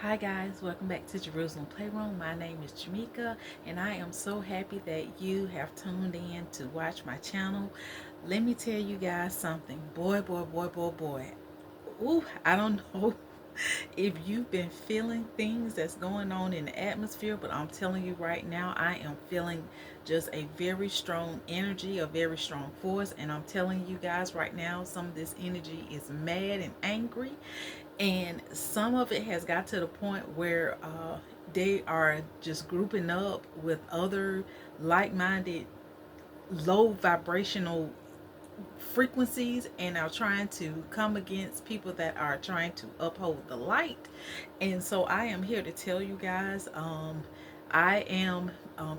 Hi guys, welcome back to Jerusalem Playroom. My name is Jamika and I am so happy that you have tuned in to watch my channel. Let me tell you guys something. Boy, boy, boy, boy, boy. Ooh, I don't know if you've been feeling things that's going on in the atmosphere, but I'm telling you right now, I am feeling just a very strong energy, a very strong force, and I'm telling you guys right now, some of this energy is mad and angry, and some of it has got to the point where they are just grouping up with other like-minded low vibrational frequencies and are trying to come against people that are trying to uphold the light. And so I am here to tell you guys, I am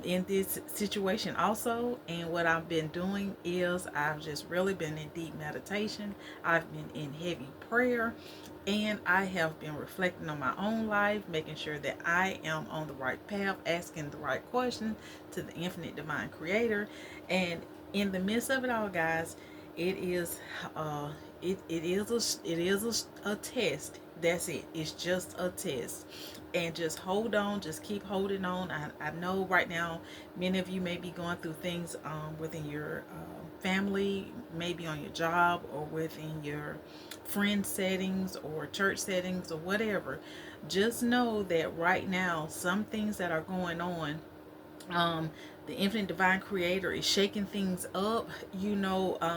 in this situation also, and what I've been doing is I've just really been in deep meditation. I've been in heavy prayer, and I have been reflecting on my own life, making sure that I am on the right path, asking the right questions to the infinite divine creator. And in the midst of it all, guys, it is uh it is a test. That's it. It's just a test. And just hold on, just keep holding on. I know right now many of you may be going through things within your family, maybe on your job or within your friend settings or church settings or whatever. Just know that right now some things that are going on, um, the infinite divine creator is shaking things up,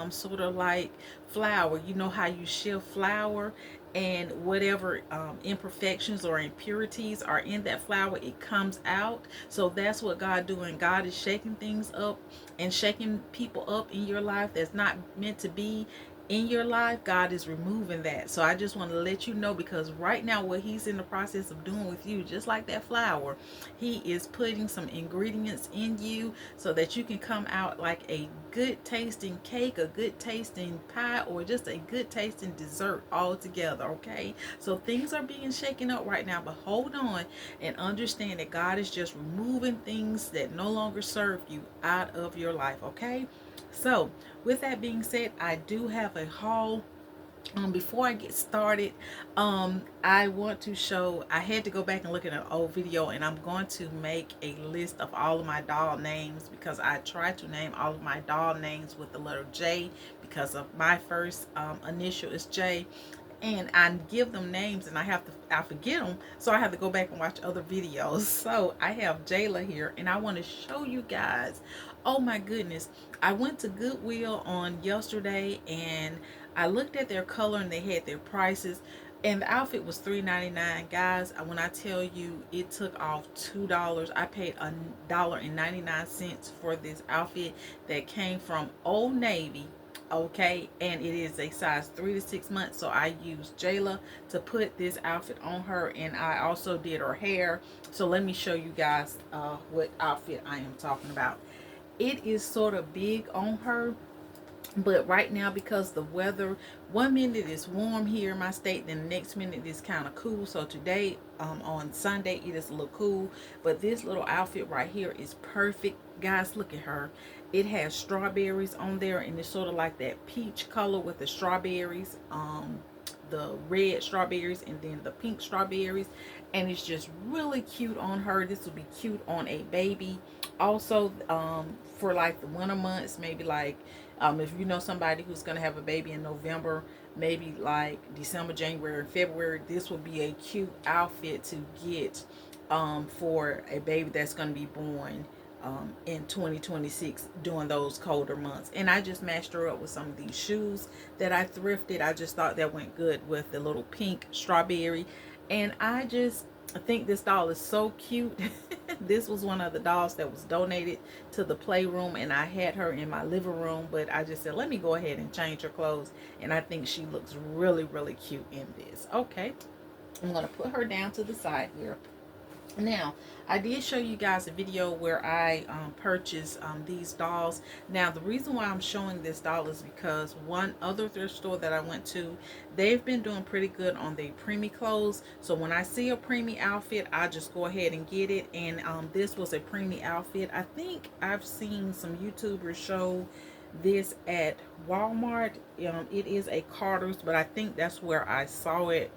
sort of like flour. You know how you shift flour, and whatever imperfections or impurities are in that flour, it comes out. So that's what God doing. God is shaking things up and shaking people up in your life that's not meant to be in your life. God is removing that. So I just want to let you know, because right now what he's in the process of doing with you, just like that flour, he is putting some ingredients in you so that you can come out like a good tasting cake, a good tasting pie, or just a good tasting dessert all together. Okay, so things are being shaken up right now, but hold on and understand that God is just removing things that no longer serve you out of your life. Okay, so with that being said, I do have a haul. Before I get started, I want to show, I had to go back and look at an old video, and I'm going to make a list of all of my doll names, because I tried to name all of my doll names with the letter J, because of my first initial is J, and I give them names and I forget them, so I have to go back and watch other videos. So I have Jayla here, and I want to show you guys. Oh my goodness, I went to Goodwill on yesterday and I looked at their color and they had their prices, and the outfit was $3.99. Guys, when I tell you it took off $2, I paid $1.99 for this outfit that came from Old Navy. Okay, and it is a size 3 to 6 months. So I used Jayla to put this outfit on her, and I also did her hair. So let me show you guys what outfit I am talking about. It is sort of big on her, but right now, because the weather, one minute is warm here in my state, then the next minute is kind of cool. So today, on Sunday, it is a little cool, but this little outfit right here is perfect. Guys, look at her. It has strawberries on there, and it's sort of like that peach color with the strawberries, the red strawberries and then the pink strawberries, and it's just really cute on her. This will be cute on a baby also, for like the winter months, maybe like, if you know somebody who's going to have a baby in November, maybe like December, January, February, this will be a cute outfit to get for a baby that's going to be born in 2026 during those colder months. And I just matched her up with some of these shoes that I thrifted. I just thought that went good with the little pink strawberry. And I think this doll is so cute. This was one of the dolls that was donated to the playroom, and I had her in my living room, but I just said, let me go ahead and change her clothes. And I think she looks really, really cute in this. Okay, I'm going to put her down to the side here. Now, I did show you guys a video where I purchased these dolls. Now, the reason why I'm showing this doll is because one other thrift store that I went to, they've been doing pretty good on the preemie clothes. So when I see a preemie outfit, I just go ahead and get it. And this was a preemie outfit. I think I've seen some YouTubers show this at Walmart. It is a Carter's, but I think that's where I saw it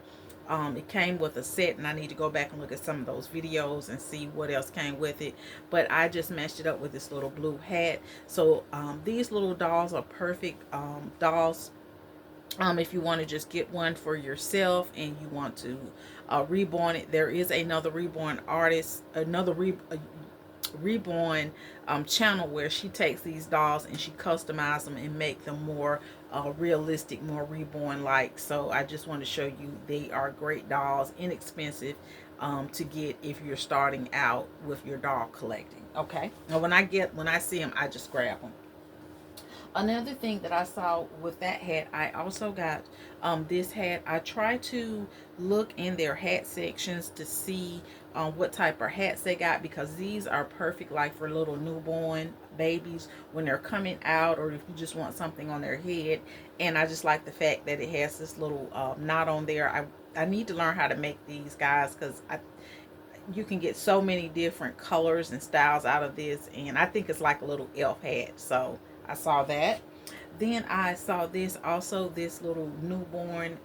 It came with a set, and I need to go back and look at some of those videos and see what else came with it. But I just matched it up with this little blue hat. So these little dolls are perfect dolls. If you want to just get one for yourself and you want to reborn it, there is another reborn artist, reborn channel where she takes these dolls and she customizes them and make them more realistic, more reborn like. So I just want to show you, they are great dolls, inexpensive to get if you're starting out with your doll collecting. Okay, now when I see them, I just grab them. Another thing that I saw with that hat, I also got this hat. I try to look in their hat sections to see what type of hats they got, because these are perfect like for little newborn babies when they're coming out, or if you just want something on their head. And I just like the fact that it has this little knot on there. I need to learn how to make these, guys, because you can get so many different colors and styles out of this, and I think it's like a little elf hat. So I saw that. Then I saw this also, this little newborn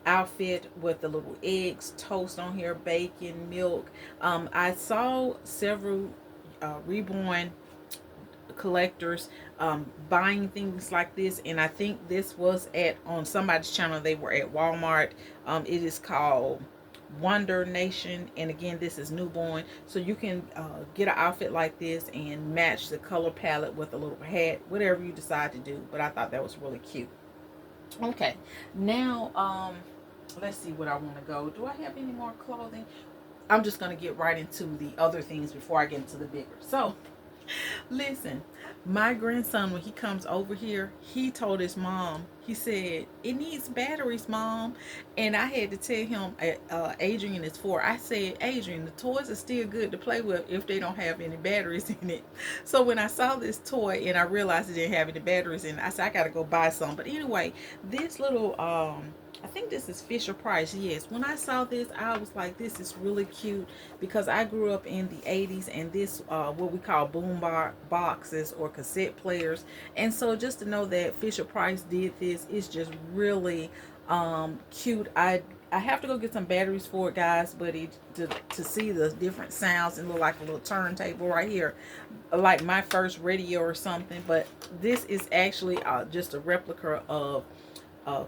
outfit with the little eggs, toast on here, bacon, milk. I saw several reborn collectors buying things like this, and I think this was at on somebody's channel. They were at Walmart. It is called Wonder Nation, and again, this is newborn. So you can get an outfit like this and match the color palette with a little hat, whatever you decide to do. But I thought that was really cute. Okay, now let's see what I want to go. Do I have any more clothing? I'm just going to get right into the other things before I get into the bigger. So listen, my grandson, when he comes over here, he told his mom, he said, it needs batteries, mom. And I had to tell him, Adrian is 4. I said, Adrian, the toys are still good to play with if they don't have any batteries in it. So when I saw this toy and I realized it didn't have any batteries in it, I said, I got to go buy some. But anyway, this little I think this is Fisher Price. Yes, when I saw this, I was like, this is really cute, because I grew up in the 80s, and this what we call boom boxes or cassette players. And so just to know that Fisher Price did this is just really cute. I have to go get some batteries for it, guys, but to see the different sounds, and look like a little turntable right here, like my first radio or something. But this is actually just a replica of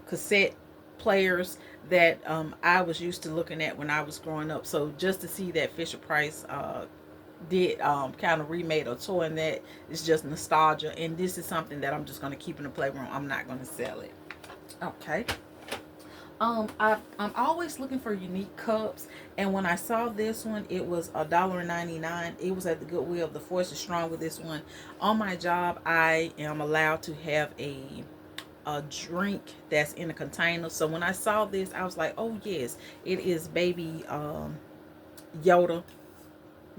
cassette players that I was used to looking at when I was growing up. So just to see that Fisher Price did kind of remade a toy, and that is just nostalgia. And this is something that I'm just going to keep in the playroom. I'm not going to sell it. Okay. I'm always looking for unique cups, and when I saw this one, it was $1.99. It was at the Goodwill. The Force is strong with this one. On my job, I am allowed to have a drink that's in a container. So when I saw this, I was like, oh yes, it is baby Yoda,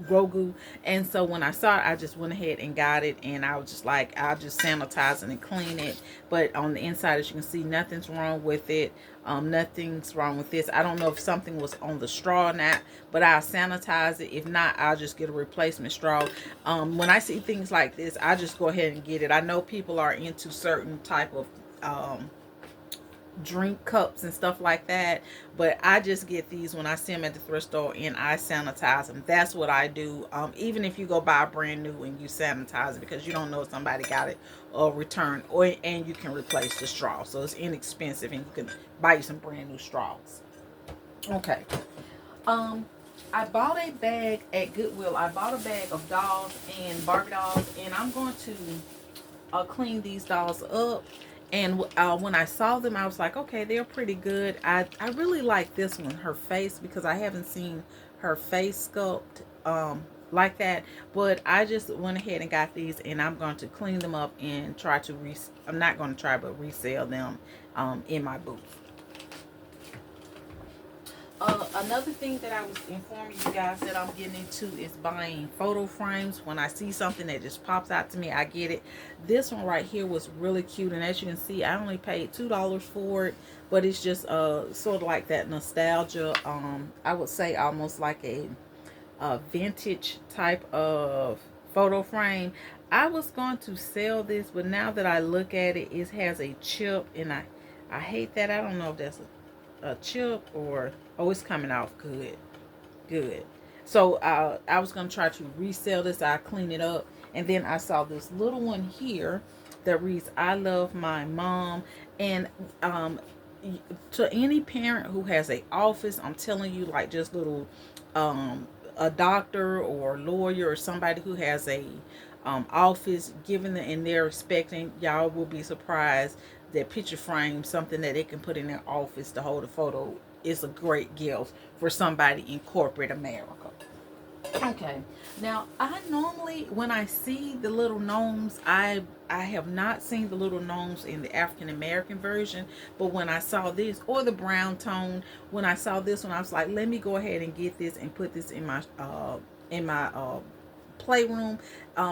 Grogu. And so when I saw it, I just went ahead and got it, and I was just like, I'll just sanitize it and clean it. But on the inside, as you can see, nothing's wrong with it. Nothing's wrong with this. I don't know if something was on the straw or not, but I'll sanitize it. If not, I'll just get a replacement straw. When I see things like this, I just go ahead and get it. I know people are into certain type of drink cups and stuff like that, but I just get these when I see them at the thrift store, and I sanitize them. That's what I do. Even if you go buy a brand new and you sanitize it, because you don't know if somebody got it or returned, and you can replace the straw, so it's inexpensive, and you can buy you some brand new straws. Okay. I bought a bag at Goodwill. I bought a bag of dolls and Barbie dolls, and I'm going to clean these dolls up. And when I saw them, I was like, okay, they're pretty good. I really like this one, her face, because I haven't seen her face sculpt like that. But I just went ahead and got these, and I'm going to clean them up and try to I'm not going to try, but resell them in my booth. Another thing that I was informing you guys that I'm getting into is buying photo frames. When I see something that just pops out to me, I get it. This one right here was really cute, and as you can see, I only paid $2 for it, but it's just sort of like that nostalgia. I would say almost like a vintage type of photo frame. I was going to sell this, but now that I look at it, it has a chip, and I hate that. I don't know if that's a chip or, oh, it's coming off good. Good. So I was gonna try to resell this. I clean it up, and then I saw this little one here that reads, "I love my mom." And um, to any parent who has a office, I'm telling you, like just little, um, a doctor or lawyer or somebody who has a office, given the, and they're expecting, y'all will be surprised that picture frame, something that they can put in their office to hold a photo, is a great gift for somebody in corporate America. Okay. Now, I normally, when I see the little gnomes, I have not seen the little gnomes in the African American version, but when I saw this, or the brown tone, when I saw this one, I was like, let me go ahead and get this and put this in my playroom,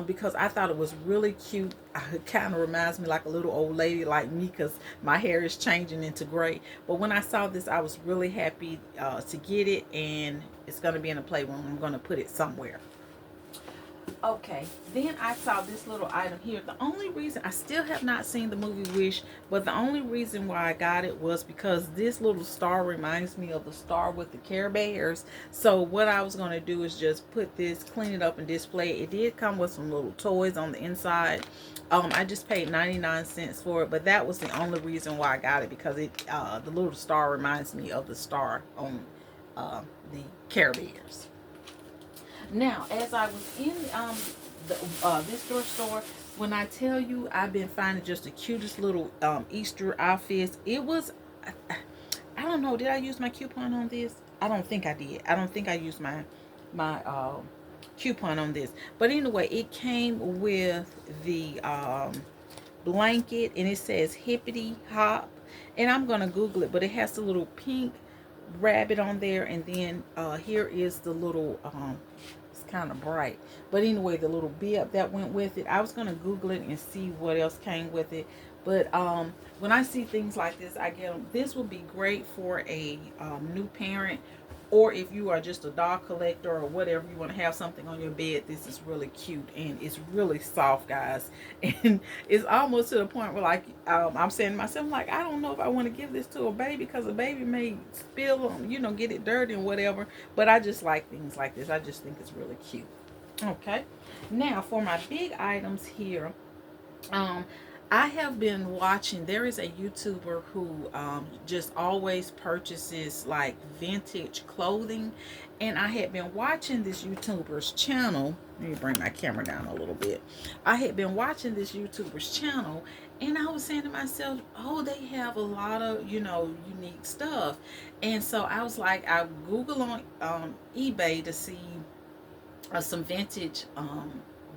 because I thought it was really cute. It kind of reminds me like a little old lady like me, because my hair is changing into gray. But when I saw this, I was really happy to get it, and it's going to be in a playroom. I'm going to put it somewhere. Okay, then I saw this little item here. The only reason, I still have not seen the movie Wish, but the only reason why I got it was because this little star reminds me of the star with the Care Bears. So what I was going to do is just put this, clean it up, and display it. It did come with some little toys on the inside. I just paid 99 cents for it, but that was the only reason why I got it, because it the little star reminds me of the star on the Care Bears. Now, as I was in this thrift store, when I tell you I've been finding just the cutest little Easter outfits, it was, I don't know, did I use my coupon on this? I don't think I did. I don't think I used my coupon on this. But anyway, it came with the blanket, and it says hippity hop, and I'm gonna Google it, but it has the little pink rabbit on there, and then here is the little it's kind of bright, but anyway, the little bib that went with it. I was gonna Google it and see what else came with it, but when I see things like this, I get them. This would be great for a new parent, or if you are just a doll collector or whatever, you want to have something on your bed. This is really cute, and it's really soft, guys. And it's almost to the point where, like, I'm saying to myself, like, I don't know if I want to give this to a baby, because a baby may spill, get it dirty and whatever. But I just like things like this. I just think it's really cute. Okay, now for my big items here. I have been watching, there is a YouTuber who just always purchases like vintage clothing, and I had been watching this YouTuber's channel. Let me bring my camera down a little bit. I had been watching this YouTuber's channel, and I was saying to myself, oh, they have a lot of unique stuff. And so I was like, I Google on eBay to see some vintage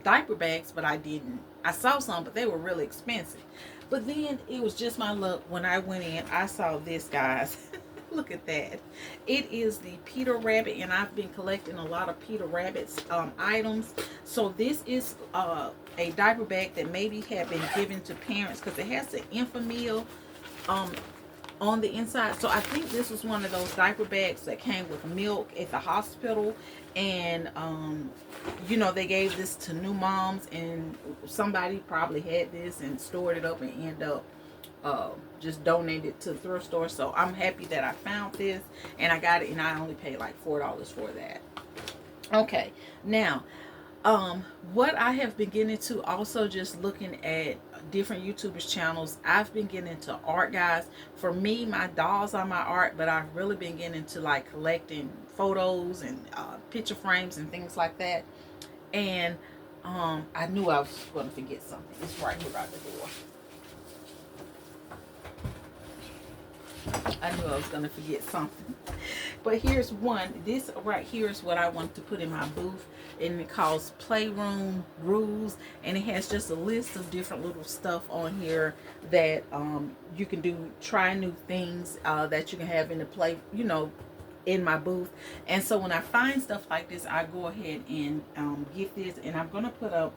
diaper bags, but I didn't. I saw some, but they were really expensive. But then it was just my luck. When I went in, I saw this, guys. Look at that. It is the Peter Rabbit, and I've been collecting a lot of Peter Rabbit's items. So this is a diaper bag that maybe had been given to parents, because it has the Infamil on the inside. So I think this was one of those diaper bags that came with milk at the hospital, and they gave this to new moms, and somebody probably had this and stored it up and ended up just donated it to the thrift store. So I'm happy that I found this, and I got it, and I only paid like $4 for that. Okay, now what I have been getting into, also just looking at different YouTubers channels, I've been getting into art, guys. For me, my dolls are my art, but I've really been getting into like collecting photos and picture frames and things like that. And I knew I was going to forget something. It's right here by the door. I knew I was going to forget something. But here's one. This right here is what I want to put in my booth. And it calls Playroom Rules. And it has just a list of different little stuff on here that you can do. Try new things that you can have in the play, in my booth. And so when I find stuff like this, I go ahead and get this. And I'm going to put a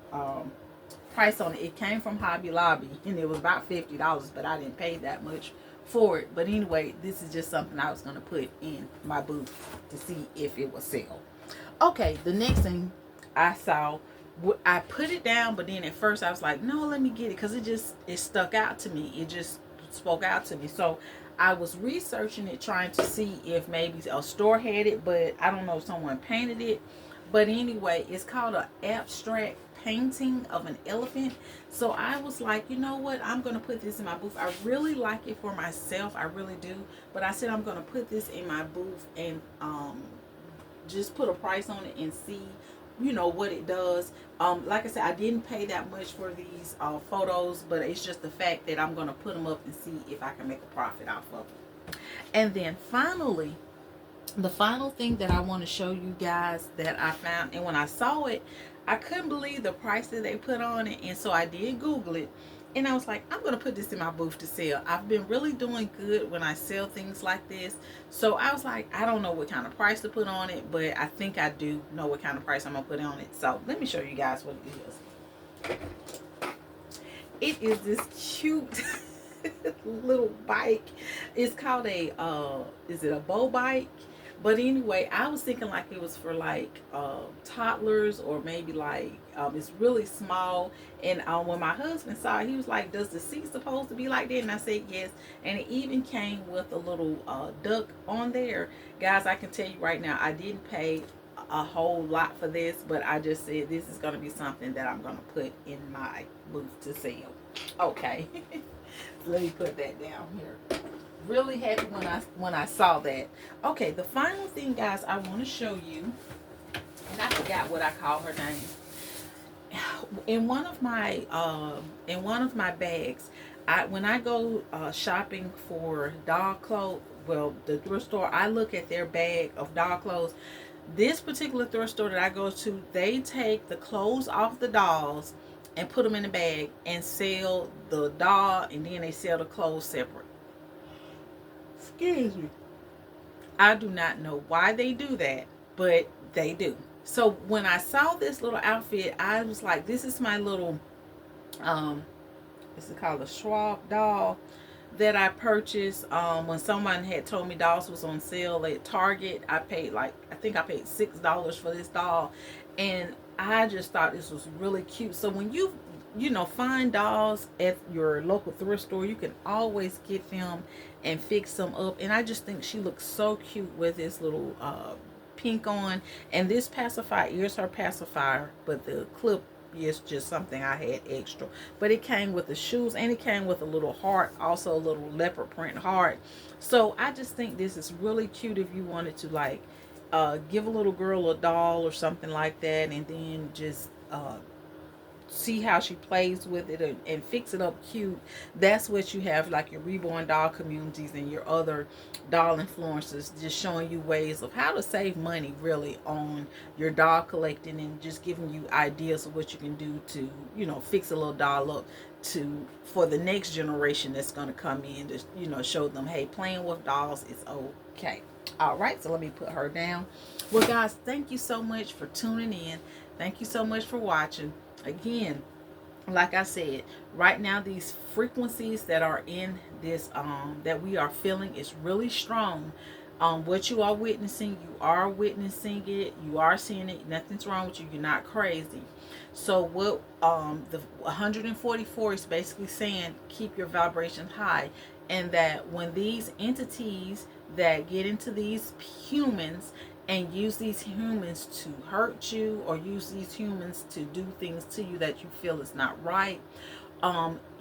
price on it. It came from Hobby Lobby. And it was about $50. But I didn't pay that much for it. But anyway, this is just something I was going to put in my booth to see if it was sale. Okay, the next thing I saw, I put it down, but then at first I was like, no, let me get it, because it stuck out to me. It just spoke out to me. So I was researching it, trying to see if maybe a store had it, but I don't know if someone painted it. But anyway, it's called an abstract painting of an elephant. So I was like, you know what? I'm going to put this in my booth. I really like it for myself. I really do. But I said I'm going to put this in my booth and just put a price on it and see, what it does. Like I said, I didn't pay that much for these photos, but it's just the fact that I'm going to put them up and see if I can make a profit off of them. And then finally, the final thing that I want to show you guys that I found, and when I saw it, I couldn't believe the price that they put on it, and so I did Google it, and I was like, I'm going to put this in my booth to sell. I've been really doing good when I sell things like this, so I was like, I don't know what kind of price to put on it, but I think I do know what kind of price I'm going to put on it. So let me show you guys what it is. It is this cute little bike. It's called is it a bow bike? But anyway, I was thinking like it was for like toddlers, or maybe like it's really small. And when my husband saw it, he was like, does the seat supposed to be like that? And I said yes. And it even came with a little duck on there. Guys, I can tell you right now, I didn't pay a whole lot for this, but I just said this is going to be something that I'm going to put in my booth to sell. Okay. Let me put that down here. Really happy when I saw that. Okay, the final thing, guys, I want to show you, and I forgot what I call her name. In one of my bags, when I go shopping for dog clothes, well, the thrift store, I look at their bag of dog clothes. This particular thrift store that I go to, they take the clothes off the dolls and put them in a bag and sell the doll, and then they sell the clothes separate. Excuse me. I do not know why they do that, but they do. So when I saw this little outfit, I was like, this is my little, this is called a Schwab doll that I purchased when someone had told me dolls was on sale at Target. I think I paid $6 for this doll, and I just thought this was really cute. So when you find dolls at your local thrift store, you can always get them and fix them up. And I just think she looks so cute with this little pink on. And this pacifier is her pacifier, but the clip is just something I had extra. But it came with the shoes, and it came with a little heart, also a little leopard print heart. So I just think this is really cute if you wanted to like give a little girl a doll or something like that, and then just see how she plays with it and fix it up cute. That's what you have, like your reborn doll communities and your other doll influencers, just showing you ways of how to save money really on your doll collecting, and just giving you ideas of what you can do to fix a little doll up for the next generation that's going to come in, to show them, hey, playing with dolls is okay. All right, so let me put her down. Well, guys, thank you so much for tuning in. Thank you so much for watching. Again, like I said, right now these frequencies that are in this that we are feeling is really strong. What you are witnessing it, you are seeing it. Nothing's wrong with you. You're not crazy. So what the 144 is basically saying, keep your vibration high, and that when these entities that get into these humans and use these humans to hurt you, or use these humans to do things to you that you feel is not right,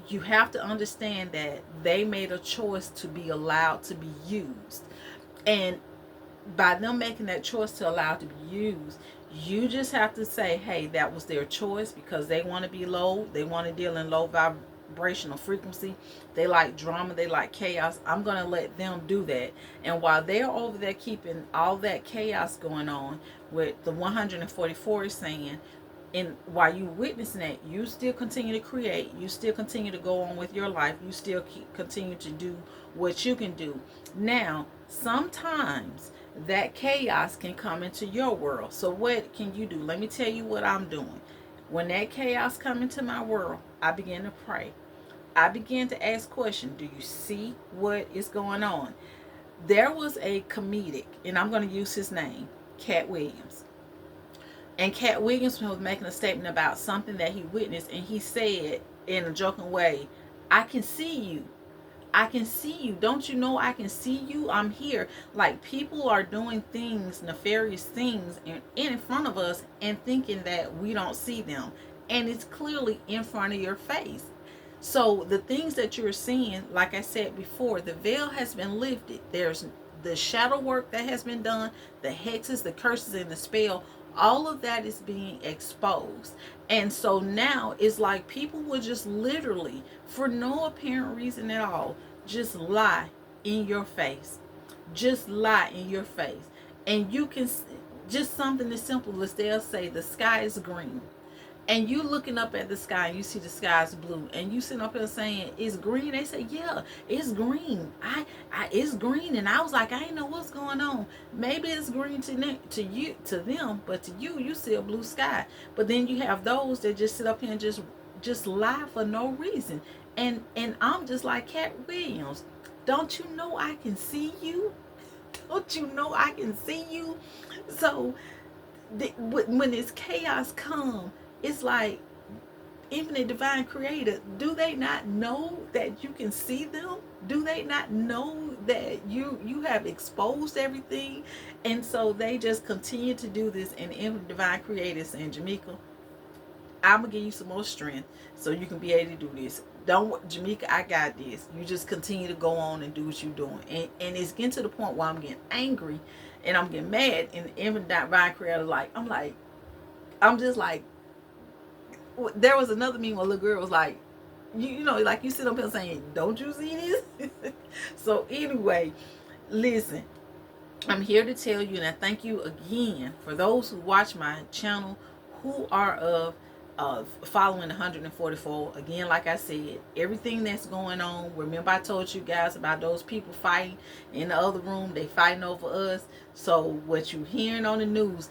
you have to understand that they made a choice to be allowed to be used. And by them making that choice to allow it to be used, you just have to say, hey, that was their choice, because they want to be low. They want to deal in low vibrational frequency. They like drama. They like chaos. I'm going to let them do that. And while they're over there keeping all that chaos going on, with the 144 is saying, and while you witnessing that, you still continue to create, you still continue to go on with your life, you still continue to do what you can do. Now, sometimes that chaos can come into your world. So what can you do? Let me tell you what I'm doing. When that chaos come into my world, I begin to pray. I began to ask questions. Do you see what is going on? There was a comedic, and I'm going to use his name, Cat Williams. And Cat Williams was making a statement about something that he witnessed, and he said in a joking way, I can see you. I can see you. Don't you know I can see you? I'm here. Like, people are doing things, nefarious things in front of us and thinking that we don't see them. And it's clearly in front of your face. So the things that you're seeing, like I said before, the veil has been lifted. There's the shadow work that has been done, the hexes, the curses, and the spell. All of that is being exposed. And so now it's like people will just literally, for no apparent reason at all, just lie in your face. Just lie in your face. And you can, just something as simple as they'll say the sky is green, and you looking up at the sky and you see the sky's blue, and you sitting up here saying it's green. They say, yeah, it's green. It's green. And I was like, I didn't know what's going on. Maybe it's green to you, to them, but to you, you see a blue sky. But then you have those that just sit up here and just lie for no reason. And I'm just like, Cat Williams, don't you know I can see you? Don't you know I can see you? So when this chaos come, it's like, infinite divine creator, do they not know that you can see them? Do they not know that you have exposed everything? And so they just continue to do this. And infinite divine creator saying, Jamaica, I'm gonna give you some more strength so you can be able to do this. Don't, Jamaica, I got this. You just continue to go on and do what you're doing. And it's getting to the point where I'm getting angry and I'm getting mad. And infinite divine creator, I'm just like, there was another meme where a little girl was like, you know, like, you sit up here saying, don't you see this? So anyway, listen, I'm here to tell you, and I thank you again for those who watch my channel, who are of following 144. Again, like I said, everything that's going on, remember I told you guys about those people fighting in the other room. They fighting over us. So what you hearing on the news,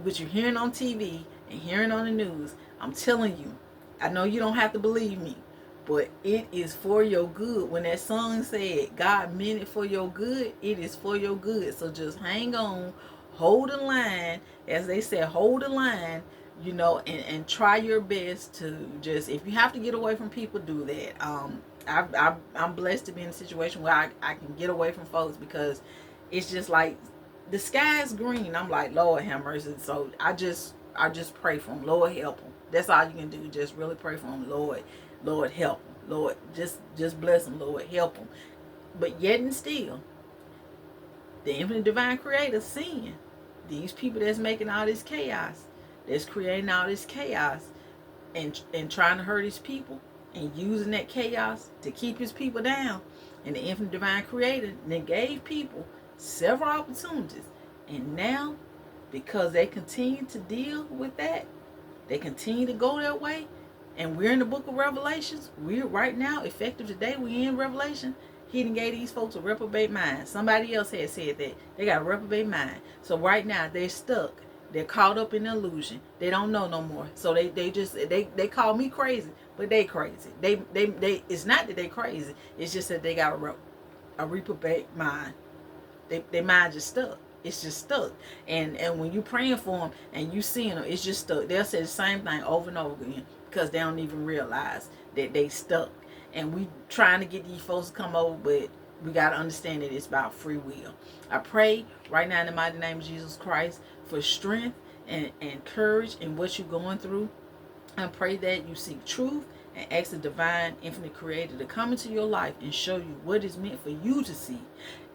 what you're hearing on TV and hearing on the news, I'm telling you, I know you don't have to believe me, but it is for your good. When that song said God meant it for your good, it is for your good. So just hang on, hold the line, as they said, hold the line, you know, and try your best to just, if you have to get away from people, do that. I'm blessed to be in a situation where I can get away from folks, because it's just like the sky's green. I'm like, Lord have mercy. So I just pray for them. Lord, help them. That's all you can do. Just really pray for them. Lord, help them. Lord, just bless them. Lord, help them. But yet and still, the infinite divine creator seeing these people that's making all this chaos, that's creating all this chaos, and trying to hurt his people, and using that chaos to keep his people down. And the infinite divine creator then gave people several opportunities. And now, because they continue to deal with that, they continue to go that way. And we're in the book of Revelations. We're right now, effective today, we're in Revelation. He done gave these folks a reprobate mind. Somebody else had said that. They got a reprobate mind. So right now, they're stuck. They're caught up in illusion. They don't know no more. So they call me crazy, but they crazy. They it's not that they crazy. It's just that they got a reprobate mind. Their mind just stuck. It's just stuck. And when you praying for them and you seeing them, it's just stuck. They'll say the same thing over and over again, because they don't even realize that they stuck. And we trying to get these folks to come over, but we got to understand that it's about free will. I pray right now in the mighty name of Jesus Christ for strength and courage in what you're going through. I pray that you seek truth and ask the divine infinite creator to come into your life and show you what is meant for you to see,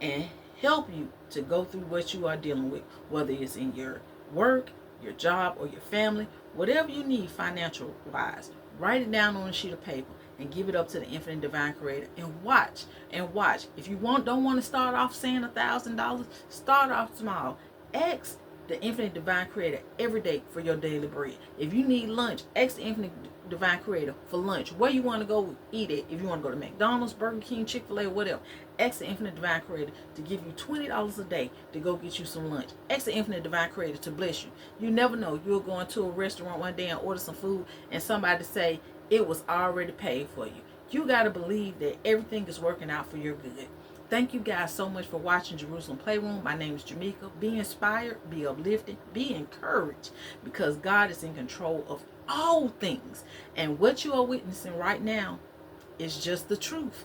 and help you to go through what you are dealing with, whether it's in your work, your job, or your family, whatever you need financial wise. Write it down on a sheet of paper and give it up to the infinite divine creator, and watch. If you don't want to start off saying $1,000, start off small. Ask the infinite divine creator every day for your daily bread. If you need lunch, ask the infinite divine creator for lunch, where you want to go eat it. If you want to go to McDonald's, Burger King, Chick-fil-A, whatever, ask the infinite divine creator to give you $20 a day to go get you some lunch. Ask the infinite divine creator to bless you. You never know, you'll go into a restaurant one day and order some food, and somebody say it was already paid for you. You got to believe that everything is working out for your good. Thank you guys so much for watching Jerusalem Playroom. My name is Jamaica. Be inspired, be uplifted, be encouraged, because God is in control of all things. And what you are witnessing right now is just the truth.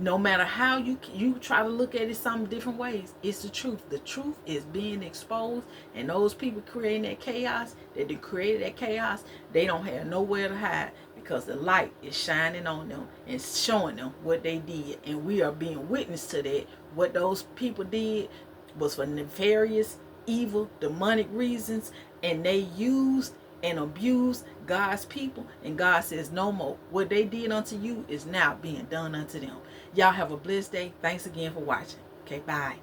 No matter how you try to look at it some different ways, it's the truth. The truth is being exposed, and those people creating that chaos, that they created that chaos, they don't have nowhere to hide, because the light is shining on them and showing them what they did, and we are being witness to that. What those people did was for nefarious, evil, demonic reasons, and they used and abused God's people, and God says no more. What they did unto you is now being done unto them. Y'all have a blessed day. Thanks again for watching. Okay, bye.